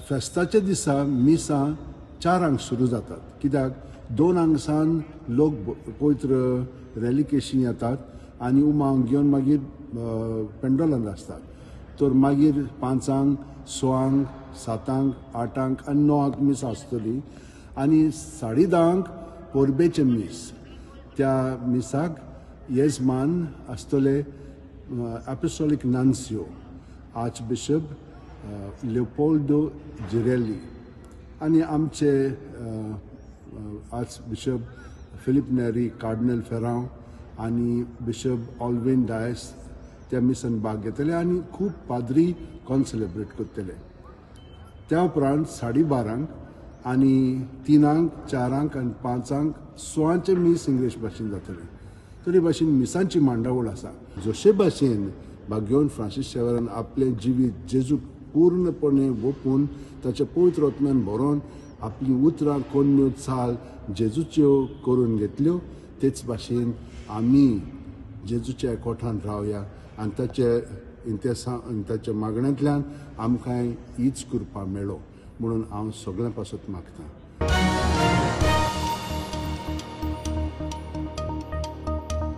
फेस्ताच्या दिसा मिसां 4 सुरू जातात, कित्याक 2 लोक पवित्र रॅली केशी येतात आनी उमांग घेवन मागीर पेंडोलांत आसतात. तर मागीर 5, 6, 7, 8 आनी 9 मिसां आसतली आनी 10:30 पोरबेचे मीस. त्या मिसाक येजमान आसतले एपिस्टोलीक नन्सिओ आर्च बिशप लिओपोल्डो जिरेली आनी आमचे आर्च बिशप फिलिप नेरी, कार्डिनल फेरांव आनी बिशप ऑल्विन डायस त्या मिसान भाग घेतले आनी खूब पाद्री कोण सेलेब्रेट करतले. त्या उपरांत 12:30 आनी 3, 4 आनी 5 6 मीस इंग्लीश भाशेन जातले. तरी भाशेन मिसांची मांडावळ आसा. जशे भाशेन भाग्यवन फ्रांसीस शेवेरान आपले जिवीत जेजूक पूर्णपणे ओपून ताच्या पवित्र आत्म्यान भरोवन आपली उतरां कोन्यो चाल जेजूच्यो करून घेतल्यो, तेच भाशेन आमी जेजूच्या एकवटान रावया आनी ताच्या मागण्यांतल्यान आमकां हीच कृपा मेळो म्हणून हांव सगळ्यां पासत मागतां.